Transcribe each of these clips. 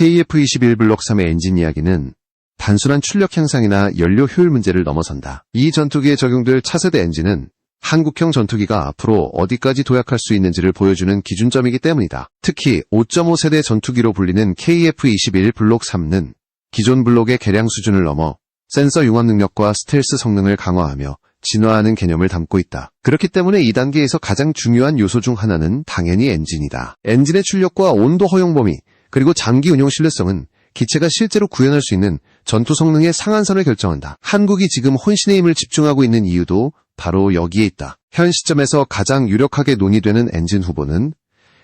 KF-21 블록 3의 엔진 이야기는 단순한 출력 향상이나 연료 효율 문제를 넘어선다. 이 전투기에 적용될 차세대 엔진은 한국형 전투기가 앞으로 어디까지 도약할 수 있는지를 보여주는 기준점이기 때문이다. 특히 5.5세대 전투기로 불리는 KF-21 블록 3는 기존 블록의 개량 수준을 넘어 센서 융합 능력과 스텔스 성능을 강화하며 진화하는 개념을 담고 있다. 그렇기 때문에 이 단계에서 가장 중요한 요소 중 하나는 당연히 엔진이다. 엔진의 출력과 온도 허용 범위, 그리고 장기 운용 신뢰성은 기체가 실제로 구현할 수 있는 전투 성능의 상한선을 결정한다. 한국이 지금 혼신의 힘을 집중하고 있는 이유도 바로 여기에 있다. 현 시점에서 가장 유력하게 논의되는 엔진 후보는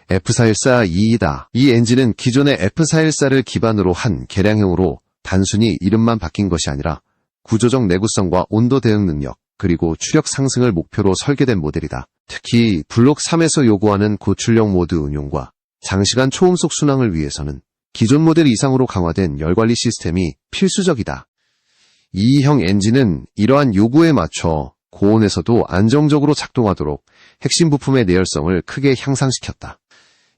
F414-2이다. 이 엔진은 기존의 F414를 기반으로 한 개량형으로 단순히 이름만 바뀐 것이 아니라 구조적 내구성과 온도 대응 능력, 그리고 추력 상승을 목표로 설계된 모델이다. 특히 블록 3에서 요구하는 고출력 모드 운용과 장시간 초음속 순항을 위해서는 기존 모델 이상으로 강화된 열관리 시스템이 필수적이다. 이 형 엔진은 이러한 요구에 맞춰 고온에서도 안정적으로 작동하도록 핵심 부품의 내열성을 크게 향상시켰다.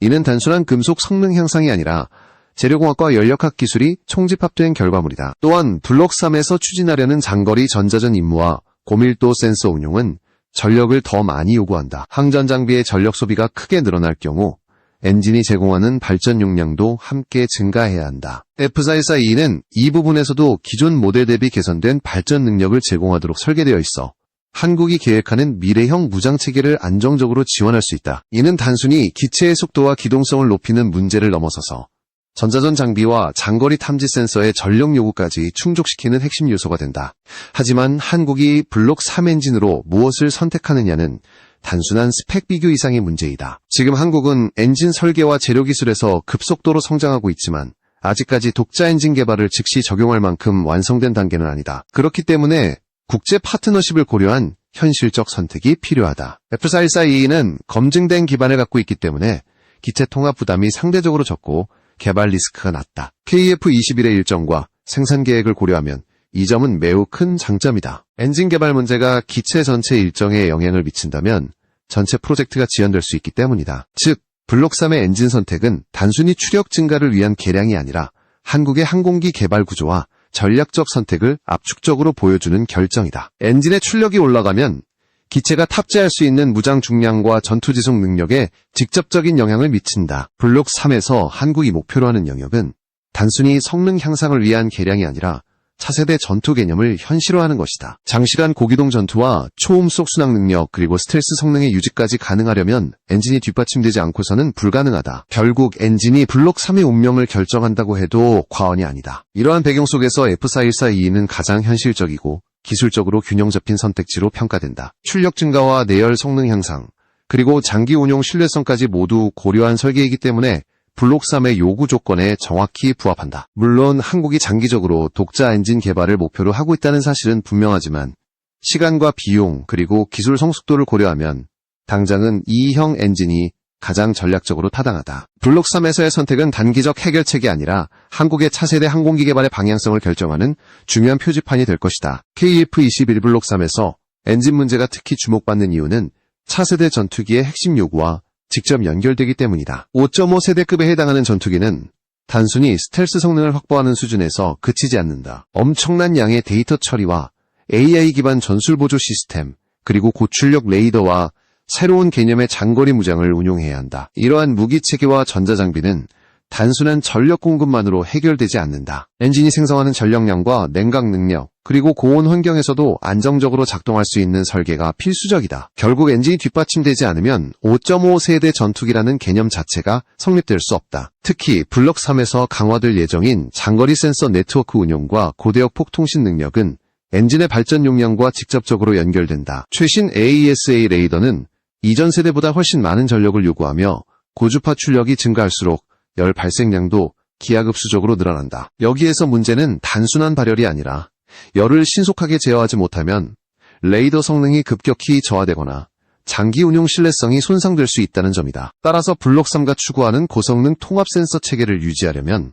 이는 단순한 금속 성능 향상이 아니라 재료공학과 연력학 기술이 총집합된 결과물이다. 또한 블록 3에서 추진하려는 장거리 전자전 임무와 고밀도 센서 운용은 전력을 더 많이 요구한다. 항전 장비의 전력 소비가 크게 늘어날 경우 엔진이 제공하는 발전 용량도 함께 증가해야 한다. F414-2는 이 부분에서도 기존 모델 대비 개선된 발전 능력을 제공하도록 설계되어 있어 한국이 계획하는 미래형 무장체계를 안정적으로 지원할 수 있다. 이는 단순히 기체의 속도와 기동성을 높이는 문제를 넘어서서 전자전 장비와 장거리 탐지 센서의 전력 요구까지 충족시키는 핵심 요소가 된다. 하지만 한국이 블록 3 엔진으로 무엇을 선택하느냐는 단순한 스펙 비교 이상의 문제이다. 지금 한국은 엔진 설계와 재료 기술에서 급속도로 성장하고 있지만 아직까지 독자 엔진 개발을 즉시 적용할 만큼 완성된 단계는 아니다. 그렇기 때문에 국제 파트너십을 고려한 현실적 선택이 필요하다. F414-2는 검증된 기반을 갖고 있기 때문에 기체 통합 부담이 상대적으로 적고 개발 리스크가 낮다. KF-21의 일정과 생산 계획을 고려하면 이 점은 매우 큰 장점이다. 엔진 개발 문제가 기체 전체 일정에 영향을 미친다면 전체 프로젝트가 지연될 수 있기 때문이다. 즉, 블록 3의 엔진 선택은 단순히 추력 증가를 위한 개량이 아니라 한국의 항공기 개발 구조와 전략적 선택을 압축적으로 보여주는 결정이다. 엔진의 출력이 올라가면 기체가 탑재할 수 있는 무장 중량과 전투 지속 능력에 직접적인 영향을 미친다. 블록 3에서 한국이 목표로 하는 영역은 단순히 성능 향상을 위한 개량이 아니라 차세대 전투 개념을 현실화하는 것이다. 장시간 고기동 전투와 초음속 순항 능력 그리고 스텔스 성능의 유지까지 가능하려면 엔진이 뒷받침되지 않고서는 불가능하다. 결국 엔진이 블록 3의 운명을 결정한다고 해도 과언이 아니다. 이러한 배경 속에서 F414-2는 가장 현실적이고 기술적으로 균형 잡힌 선택지로 평가된다. 출력 증가와 내열 성능 향상, 그리고 장기 운용 신뢰성까지 모두 고려한 설계이기 때문에 블록 3의 요구 조건에 정확히 부합한다. 물론 한국이 장기적으로 독자 엔진 개발을 목표로 하고 있다는 사실은 분명하지만 시간과 비용 그리고 기술 성숙도를 고려하면 당장은 이 형 엔진이 가장 전략적으로 타당하다. 블록 3에서의 선택은 단기적 해결책이 아니라 한국의 차세대 항공기 개발의 방향성을 결정하는 중요한 표지판이 될 것이다. KF-21 블록 3에서 엔진 문제가 특히 주목받는 이유는 차세대 전투기의 핵심 요구와 직접 연결되기 때문이다. 5.5세대급에 해당하는 전투기는 단순히 스텔스 성능을 확보하는 수준에서 그치지 않는다. 엄청난 양의 데이터 처리와 AI 기반 전술 보조 시스템, 그리고 고출력 레이더와 새로운 개념의 장거리 무장을 운용해야 한다. 이러한 무기 체계와 전자장비는 단순한 전력 공급만으로 해결되지 않는다. 엔진이 생성하는 전력량과 냉각 능력, 그리고 고온 환경에서도 안정적으로 작동할 수 있는 설계가 필수적이다. 결국 엔진이 뒷받침되지 않으면 5.5세대 전투기라는 개념 자체가 성립될 수 없다. 특히 블록 3에서 강화될 예정인 장거리 센서 네트워크 운용과 고대역 폭통신 능력은 엔진의 발전 용량과 직접적으로 연결된다. 최신 AESA 레이더는 이전 세대보다 훨씬 많은 전력을 요구하며 고주파 출력이 증가할수록 열 발생량도 기하급수적으로 늘어난다. 여기에서 문제는 단순한 발열이 아니라 열을 신속하게 제어하지 못하면 레이더 성능이 급격히 저하되거나 장기 운용 신뢰성이 손상될 수 있다는 점이다. 따라서 블록 3가 추구하는 고성능 통합 센서 체계를 유지하려면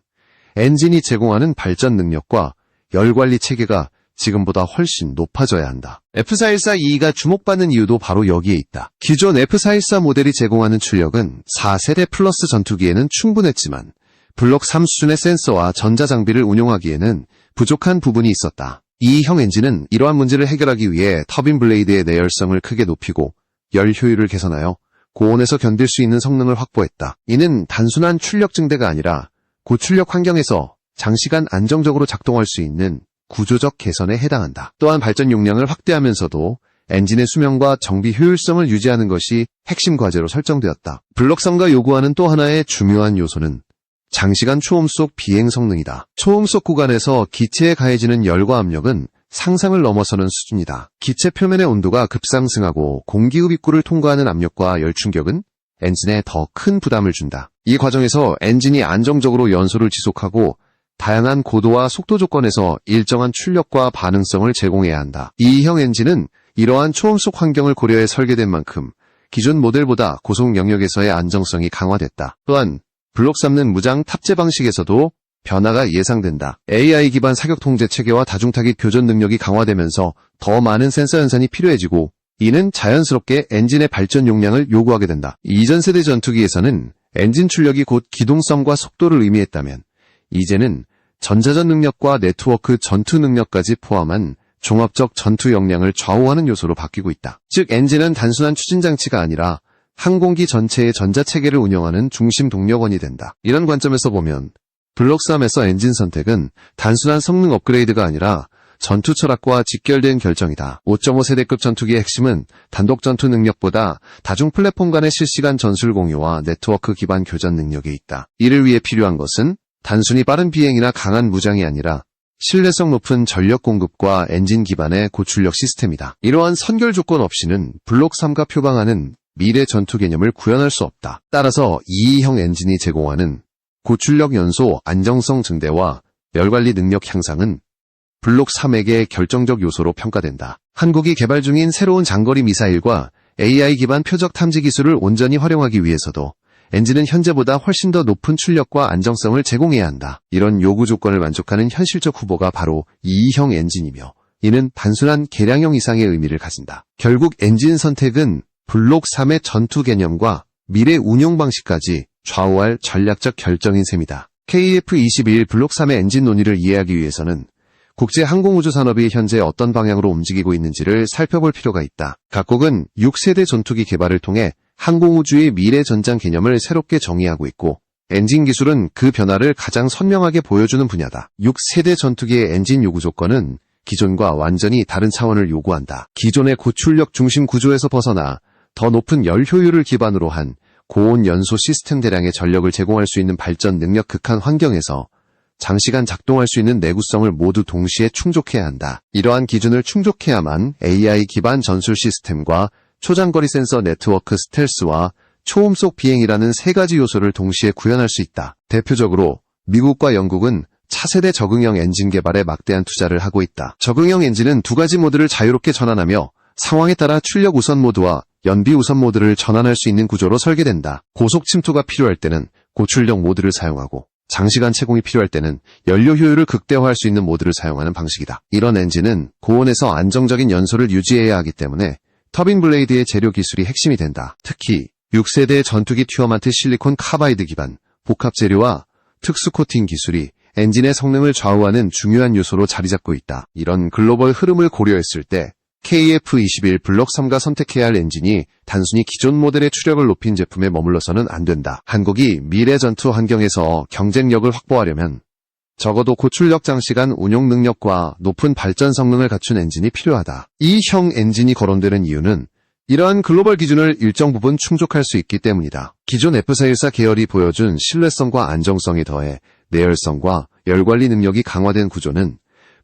엔진이 제공하는 발전 능력과 열 관리 체계가 지금보다 훨씬 높아져야 한다. F414-2가 주목받는 이유도 바로 여기에 있다. 기존 F414 모델이 제공하는 출력은 4세대 플러스 전투기에는 충분했지만 블록 3 수준의 센서와 전자장비를 운용하기에는 부족한 부분이 있었다. 이 형 엔진은 이러한 문제를 해결하기 위해 터빈 블레이드의 내열성을 크게 높이고 열 효율을 개선하여 고온에서 견딜 수 있는 성능을 확보했다. 이는 단순한 출력 증대가 아니라 고출력 환경에서 장시간 안정적으로 작동할 수 있는 구조적 개선에 해당한다. 또한 발전 용량을 확대하면서도 엔진의 수명과 정비 효율성을 유지하는 것이 핵심 과제로 설정되었다. 블록 3가 요구하는 또 하나의 중요한 요소는 장시간 초음속 비행 성능이다. 초음속 구간에서 기체에 가해지는 열과 압력은 상상을 넘어서는 수준이다. 기체 표면의 온도가 급상승하고 공기흡 입구를 통과하는 압력과 열 충격은 엔진에 더 큰 부담을 준다. 이 과정에서 엔진이 안정적으로 연소를 지속하고 다양한 고도와 속도 조건에서 일정한 출력과 반응성을 제공해야 한다. 이 형 엔진은 이러한 초음속 환경을 고려해 설계된 만큼 기존 모델보다 고속 영역에서의 안정성이 강화됐다. 또한 블록 3는 무장 탑재 방식에서도 변화가 예상된다. AI 기반 사격 통제 체계와 다중타깃 교전 능력이 강화되면서 더 많은 센서 연산이 필요해지고 이는 자연스럽게 엔진의 발전 용량을 요구하게 된다. 이전 세대 전투기에서는 엔진 출력이 곧 기동성과 속도를 의미했다면 이제는 전자전 능력과 네트워크 전투 능력까지 포함한 종합적 전투 역량을 좌우하는 요소로 바뀌고 있다. 즉 엔진은 단순한 추진 장치가 아니라 항공기 전체의 전자체계를 운영하는 중심 동력원이 된다. 이런 관점에서 보면 블록 3에서 엔진 선택은 단순한 성능 업그레이드가 아니라 전투 철학과 직결된 결정이다. 5.5 세대급 전투기의 핵심은 단독 전투 능력보다 다중 플랫폼 간의 실시간 전술 공유와 네트워크 기반 교전 능력에 있다. 이를 위해 필요한 것은 단순히 빠른 비행이나 강한 무장이 아니라 신뢰성 높은 전력 공급과 엔진 기반의 고출력 시스템이다. 이러한 선결 조건 없이는 블록 3가 표방하는 미래 전투 개념을 구현할 수 없다. 따라서 2형 엔진이 제공하는 고출력 연소, 안정성 증대와 열관리 능력 향상은 블록 3에게 결정적 요소로 평가된다. 한국이 개발 중인 새로운 장거리 미사일과 AI 기반 표적 탐지 기술을 온전히 활용하기 위해서도 엔진은 현재보다 훨씬 더 높은 출력과 안정성을 제공해야 한다. 이런 요구 조건을 만족하는 현실적 후보가 바로 2형 엔진이며 이는 단순한 개량형 이상의 의미를 가진다. 결국 엔진 선택은 블록 3의 전투 개념과 미래 운용 방식까지 좌우할 전략적 결정인 셈이다. KF-21 블록 3의 엔진 논의를 이해하기 위해서는 국제 항공우주 산업이 현재 어떤 방향으로 움직이고 있는지를 살펴볼 필요가 있다. 각국은 6세대 전투기 개발을 통해 항공우주의 미래 전장 개념을 새롭게 정의하고 있고 엔진 기술은 그 변화를 가장 선명하게 보여주는 분야다. 6세대 전투기의 엔진 요구 조건은 기존과 완전히 다른 차원을 요구한다. 기존의 고출력 중심 구조에서 벗어나 더 높은 열 효율을 기반으로 한 고온 연소 시스템 대량의 전력을 제공할 수 있는 발전 능력 극한 환경에서 장시간 작동할 수 있는 내구성을 모두 동시에 충족해야 한다. 이러한 기준을 충족해야만 AI 기반 전술 시스템과 초장거리 센서 네트워크 스텔스와 초음속 비행이라는 세 가지 요소를 동시에 구현할 수 있다. 대표적으로 미국과 영국은 차세대 적응형 엔진 개발에 막대한 투자를 하고 있다. 적응형 엔진은 두 가지 모드를 자유롭게 전환하며 상황에 따라 출력 우선 모드와 연비 우선 모드를 전환할 수 있는 구조로 설계된다. 고속 침투가 필요할 때는 고출력 모드를 사용하고 장시간 채공이 필요할 때는 연료 효율을 극대화할 수 있는 모드를 사용하는 방식이다. 이런 엔진은 고온에서 안정적인 연소를 유지해야 하기 때문에 터빈 블레이드의 재료 기술이 핵심이 된다. 특히 6세대 전투기 튜어만트 실리콘 카바이드 기반 복합 재료와 특수 코팅 기술이 엔진의 성능을 좌우하는 중요한 요소로 자리 잡고 있다. 이런 글로벌 흐름을 고려했을 때 KF-21 블록 3가 선택해야 할 엔진이 단순히 기존 모델의 추력을 높인 제품에 머물러서는 안 된다. 한국이 미래 전투 환경에서 경쟁력을 확보하려면 적어도 고출력 장시간 운용 능력과 높은 발전 성능을 갖춘 엔진이 필요하다. 이 형 엔진이 거론되는 이유는 이러한 글로벌 기준을 일정 부분 충족할 수 있기 때문이다. 기존 F414 계열이 보여준 신뢰성과 안정성에 더해 내열성과 열관리 능력이 강화된 구조는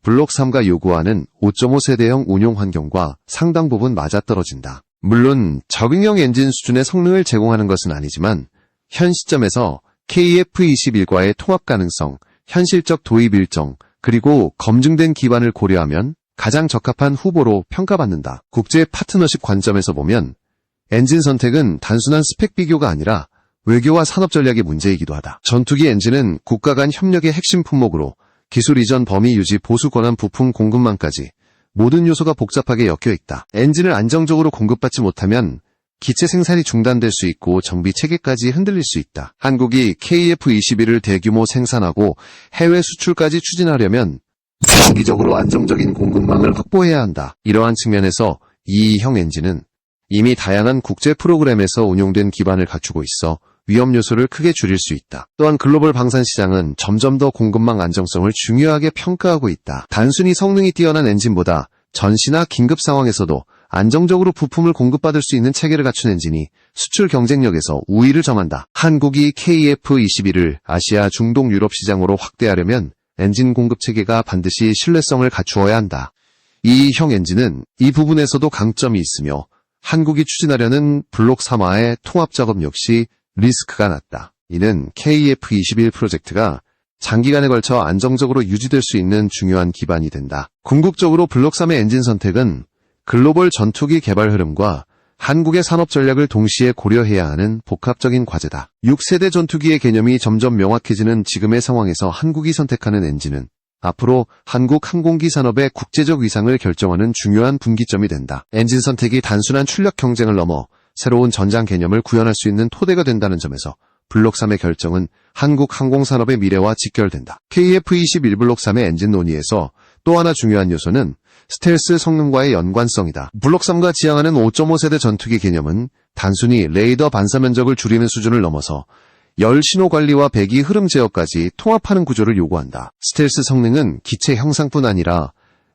블록 3가 요구하는 5.5 세대형 운용 환경과 상당 부분 맞아떨어진다. 물론 적응형 엔진 수준의 성능을 제공하는 것은 아니지만 현 시점에서 KF-21과의 통합 가능성, 현실적 도입 일정, 그리고 검증된 기반을 고려하면 가장 적합한 후보로 평가받는다. 국제 파트너십 관점에서 보면 엔진 선택은 단순한 스펙 비교가 아니라 외교와 산업 전략의 문제이기도 하다. 전투기 엔진은 국가 간 협력의 핵심 품목으로 기술 이전 범위 유지 보수 권한 부품 공급망까지 모든 요소가 복잡하게 엮여 있다. 엔진을 안정적으로 공급받지 못하면 기체 생산이 중단될 수 있고 정비 체계까지 흔들릴 수 있다. 한국이 KF-21을 대규모 생산하고 해외 수출까지 추진하려면 장기적으로 안정적인 공급망을 확보해야 한다. 이러한 측면에서 이형 엔진은 이미 다양한 국제 프로그램에서 운용된 기반을 갖추고 있어 위험 요소를 크게 줄일 수 있다. 또한 글로벌 방산 시장은 점점 더 공급망 안정성을 중요하게 평가하고 있다. 단순히 성능이 뛰어난 엔진보다 전시나 긴급 상황에서도 안정적으로 부품을 공급받을 수 있는 체계를 갖춘 엔진이 수출 경쟁력에서 우위를 점한다. 한국이 KF-21을 아시아, 중동, 유럽 시장으로 확대하려면 엔진 공급 체계가 반드시 신뢰성을 갖추어야 한다. 이 형 엔진은 이 부분에서도 강점이 있으며 한국이 추진하려는 블록 3화의 통합 작업 역시 리스크가 낮다. 이는 KF-21 프로젝트가 장기간에 걸쳐 안정적으로 유지될 수 있는 중요한 기반이 된다. 궁극적으로 블록 3의 엔진 선택은 글로벌 전투기 개발 흐름과 한국의 산업 전략을 동시에 고려해야 하는 복합적인 과제다. 6세대 전투기의 개념이 점점 명확해지는 지금의 상황에서 한국이 선택하는 엔진은 앞으로 한국 항공기 산업의 국제적 위상을 결정하는 중요한 분기점이 된다. 엔진 선택이 단순한 출력 경쟁을 넘어 새로운 전장 개념을 구현할 수 있는 토대가 된다는 점에서 블록 3의 결정은 한국 항공산업의 미래와 직결된다. KF-21 블록 3의 엔진 논의에서 또 하나 중요한 요소는 스텔스 성능과의 연관성이다. 블록 3가 지향하는 5.5세대 전투기 개념은 단순히 레이더 반사 면적을 줄이는 수준을 넘어서 열 신호 관리와 배기 흐름 제어까지 통합하는 구조를 요구한다. 스텔스 성능은 기체 형상뿐 아니라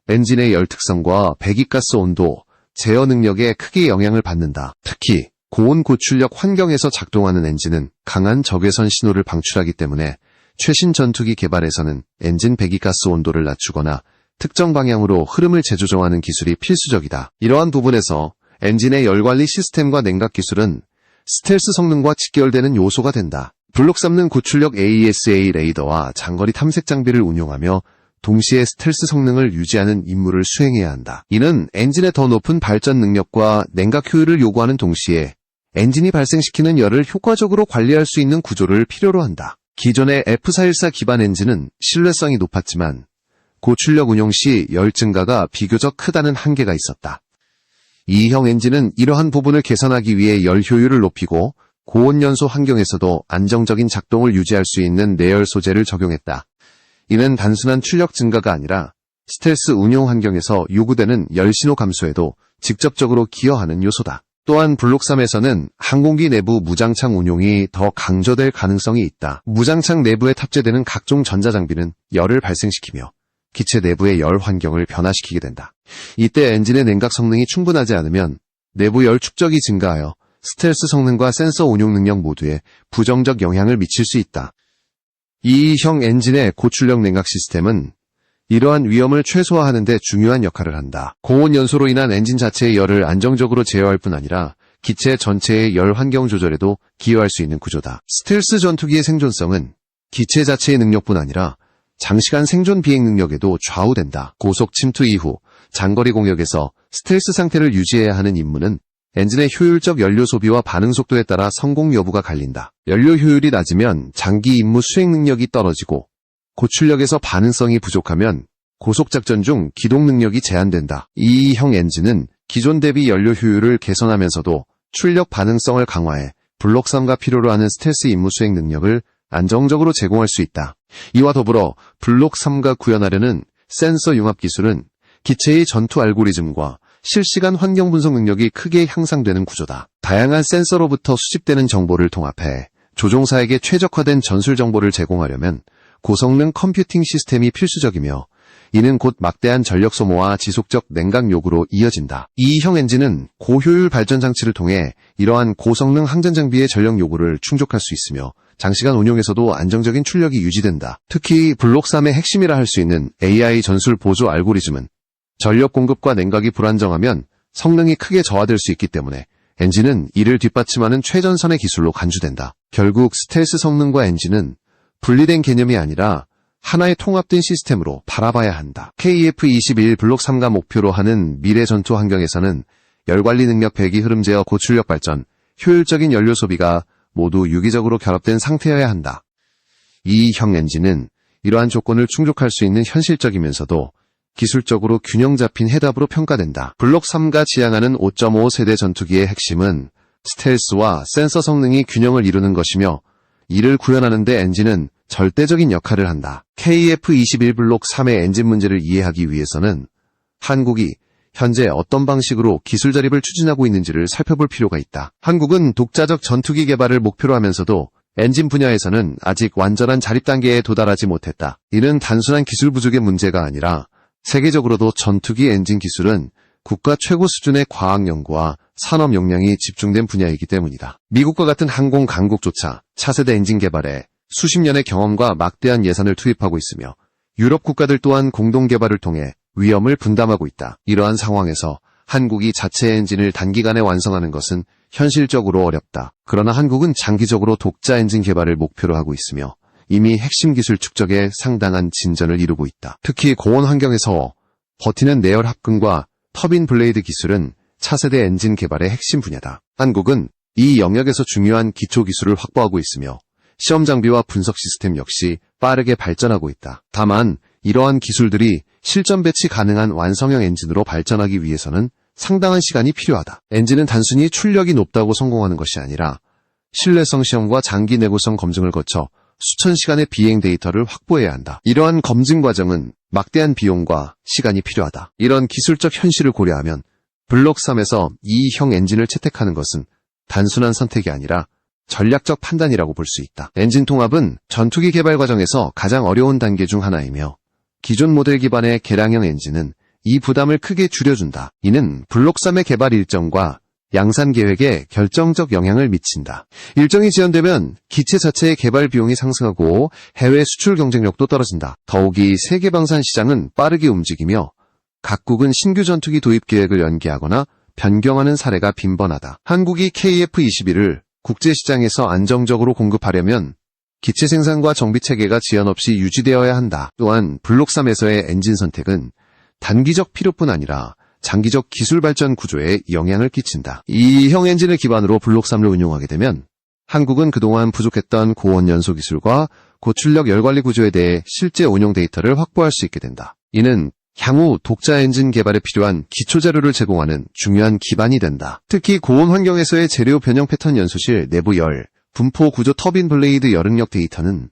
엔진의 열 특성과 배기가스 온도, 제어 능력에 크게 영향을 받는다. 특히 고온 고출력 환경에서 작동하는 엔진은 강한 적외선 신호를 방출하기 때문에 최신 전투기 개발에서는 엔진 배기가스 온도를 낮추거나 특정 방향으로 흐름을 재조정하는 기술이 필수적이다. 이러한 부분에서 엔진의 열관리 시스템과 냉각 기술은 스텔스 성능과 직결되는 요소가 된다. 블록 3는 고출력 AESA 레이더와 장거리 탐색 장비를 운용하며 동시에 스텔스 성능을 유지하는 임무를 수행해야 한다. 이는 엔진의 더 높은 발전 능력과 냉각 효율을 요구하는 동시에 엔진이 발생시키는 열을 효과적으로 관리할 수 있는 구조를 필요로 한다. 기존의 F414 기반 엔진은 신뢰성이 높았지만 고출력 운용 시 열 증가가 비교적 크다는 한계가 있었다. 이 형 엔진은 이러한 부분을 개선하기 위해 열 효율을 높이고 고온 연소 환경에서도 안정적인 작동을 유지할 수 있는 내열 소재를 적용했다. 이는 단순한 출력 증가가 아니라 스텔스 운용 환경에서 요구되는 열 신호 감소에도 직접적으로 기여하는 요소다. 또한 블록 3에서는 항공기 내부 무장창 운용이 더 강조될 가능성이 있다. 무장창 내부에 탑재되는 각종 전자장비는 열을 발생시키며 기체 내부의 열 환경을 변화시키게 된다. 이때 엔진의 냉각 성능이 충분하지 않으면 내부 열 축적이 증가하여 스텔스 성능과 센서 운용 능력 모두에 부정적 영향을 미칠 수 있다. 이 형 엔진의 고출력 냉각 시스템은 이러한 위험을 최소화하는 데 중요한 역할을 한다. 고온 연소로 인한 엔진 자체의 열을 안정적으로 제어할 뿐 아니라 기체 전체의 열 환경 조절에도 기여할 수 있는 구조다. 스텔스 전투기의 생존성은 기체 자체의 능력뿐 아니라 장시간 생존 비행 능력에도 좌우된다. 고속 침투 이후 장거리 공역에서 스텔스 상태를 유지해야 하는 임무는 엔진의 효율적 연료 소비와 반응 속도에 따라 성공 여부가 갈린다. 연료 효율이 낮으면 장기 임무 수행 능력이 떨어지고 고출력에서 반응성이 부족하면 고속작전 중 기동 능력이 제한된다. 이 형 엔진은 기존 대비 연료 효율을 개선하면서도 출력 반응성을 강화해 블록 3가 필요로 하는 스텔스 임무 수행 능력을 안정적으로 제공할 수 있다. 이와 더불어 블록 3가 구현하려는 센서 융합 기술은 기체의 전투 알고리즘과 실시간 환경 분석 능력이 크게 향상되는 구조다. 다양한 센서로부터 수집되는 정보를 통합해 조종사에게 최적화된 전술 정보를 제공하려면 고성능 컴퓨팅 시스템이 필수적이며 이는 곧 막대한 전력 소모와 지속적 냉각 요구로 이어진다. 이 형 엔진은 고효율 발전 장치를 통해 이러한 고성능 항전 장비의 전력 요구를 충족할 수 있으며 장시간 운용에서도 안정적인 출력이 유지된다. 특히 블록 3의 핵심이라 할 수 있는 AI 전술 보조 알고리즘은 전력 공급과 냉각이 불안정하면 성능이 크게 저하될 수 있기 때문에 엔진은 이를 뒷받침하는 최전선의 기술로 간주된다. 결국 스텔스 성능과 엔진은 분리된 개념이 아니라 하나의 통합된 시스템으로 바라봐야 한다. KF-21 블록 3가 목표로 하는 미래 전투 환경에서는 열관리 능력, 배기 흐름 제어, 고출력 발전, 효율적인 연료 소비가 모두 유기적으로 결합된 상태여야 한다. 이 형 엔진은 이러한 조건을 충족할 수 있는 현실적이면서도 기술적으로 균형 잡힌 해답으로 평가된다. 블록 3가 지향하는 5.5세대 전투기의 핵심은 스텔스와 센서 성능이 균형을 이루는 것이며 이를 구현하는 데 엔진은 절대적인 역할을 한다. KF-21 블록 3의 엔진 문제를 이해하기 위해서는 한국이 현재 어떤 방식으로 기술 자립을 추진하고 있는지를 살펴볼 필요가 있다. 한국은 독자적 전투기 개발을 목표로 하면서도 엔진 분야에서는 아직 완전한 자립 단계에 도달하지 못했다. 이는 단순한 기술 부족의 문제가 아니라 세계적으로도 전투기 엔진 기술은 국가 최고 수준의 과학 연구와 산업 역량이 집중된 분야이기 때문이다. 미국과 같은 항공 강국조차 차세대 엔진 개발에 수십 년의 경험과 막대한 예산을 투입하고 있으며 유럽 국가들 또한 공동 개발을 통해 위험을 분담하고 있다. 이러한 상황에서 한국이 자체 엔진을 단기간에 완성하는 것은 현실적으로 어렵다. 그러나 한국은 장기적으로 독자 엔진 개발을 목표로 하고 있으며 이미 핵심 기술 축적에 상당한 진전을 이루고 있다. 특히 고온 환경에서 버티는 내열 합금과 터빈 블레이드 기술은 차세대 엔진 개발의 핵심 분야다. 한국은 이 영역에서 중요한 기초 기술을 확보하고 있으며 시험 장비와 분석 시스템 역시 빠르게 발전하고 있다. 다만 이러한 기술들이 실전 배치 가능한 완성형 엔진으로 발전하기 위해서는 상당한 시간이 필요하다. 엔진은 단순히 출력이 높다고 성공하는 것이 아니라 신뢰성 시험과 장기 내구성 검증을 거쳐 수천 시간의 비행 데이터를 확보해야 한다. 이러한 검증 과정은 막대한 비용과 시간이 필요하다. 이런 기술적 현실을 고려하면 블록 3에서 2형 엔진을 채택하는 것은 단순한 선택이 아니라 전략적 판단이라고 볼 수 있다. 엔진 통합은 전투기 개발 과정에서 가장 어려운 단계 중 하나이며 기존 모델 기반의 개량형 엔진은 이 부담을 크게 줄여준다. 이는 블록 3의 개발 일정과 양산 계획에 결정적 영향을 미친다. 일정이 지연되면 기체 자체의 개발 비용이 상승하고 해외 수출 경쟁력도 떨어진다. 더욱이 세계 방산 시장은 빠르게 움직이며 각국은 신규 전투기 도입 계획을 연기하거나 변경하는 사례가 빈번하다. 한국이 KF-21을 국제시장에서 안정적으로 공급하려면 기체 생산과 정비 체계가 지연 없이 유지되어야 한다. 또한 블록 3에서의 엔진 선택은 단기적 필요뿐 아니라 장기적 기술 발전 구조에 영향을 끼친다. 2형 엔진을 기반으로 블록 3을 운용하게 되면 한국은 그동안 부족했던 고온 연소 기술과 고출력 열관리 구조에 대해 실제 운용 데이터를 확보할 수 있게 된다. 이는 향후 독자 엔진 개발에 필요한 기초 자료를 제공하는 중요한 기반이 된다. 특히 고온 환경에서의 재료 변형 패턴 연소실 내부 열, 분포 구조 터빈 블레이드 열응력 데이터는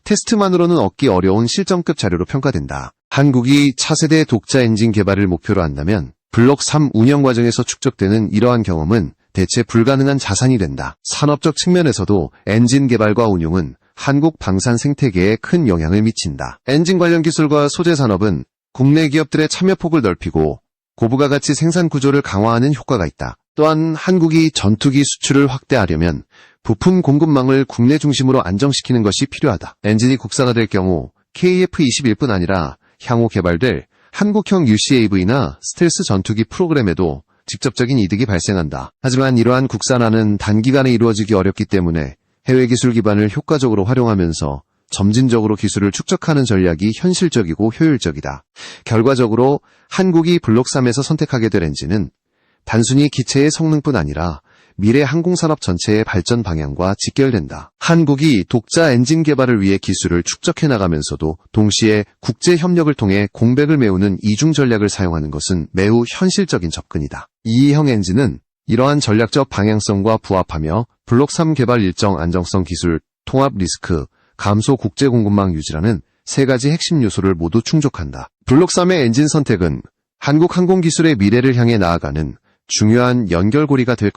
테스트만으로는 얻기 어려운 실전급 자료로 평가된다. 한국이 차세대 독자 엔진 개발을 목표로 한다면 블록 3 운영 과정에서 축적되는 이러한 경험은 대체 불가능한 자산이 된다. 산업적 측면에서도 엔진 개발과 운용은 한국 방산 생태계에 큰 영향을 미친다. 엔진 관련 기술과 소재 산업은 국내 기업들의 참여폭을 넓히고 고부가 가치 생산 구조를 강화하는 효과가 있다. 또한 한국이 전투기 수출을 확대하려면 부품 공급망을 국내 중심으로 안정시키는 것이 필요하다. 엔진이 국산화될 경우 KF-21뿐 아니라 향후 개발될 한국형 UCAV나 스텔스 전투기 프로그램에도 직접적인 이득이 발생한다. 하지만 이러한 국산화는 단기간에 이루어지기 어렵기 때문에 해외 기술 기반을 효과적으로 활용하면서 점진적으로 기술을 축적하는 전략이 현실적이고 효율적이다. 결과적으로 한국이 블록 3에서 선택하게 될 엔진은 단순히 기체의 성능뿐 아니라 미래 항공산업 전체의 발전 방향과 직결된다. 한국이 독자 엔진 개발을 위해 기술을 축적해 나가면서도 동시에 국제 협력을 통해 공백을 메우는 이중 전략을 사용하는 것은 매우 현실적인 접근이다. 2형 엔진은 이러한 전략적 방향성과 부합하며 블록 3 개발 일정 안정성 기술, 통합 리스크, 감소 국제 공급망 유지라는 세 가지 핵심 요소를 모두 충족한다. 블록 3의 엔진 선택은 한국 항공기술의 미래를 향해 나아가는 중요한 연결고리가 될 것입니다.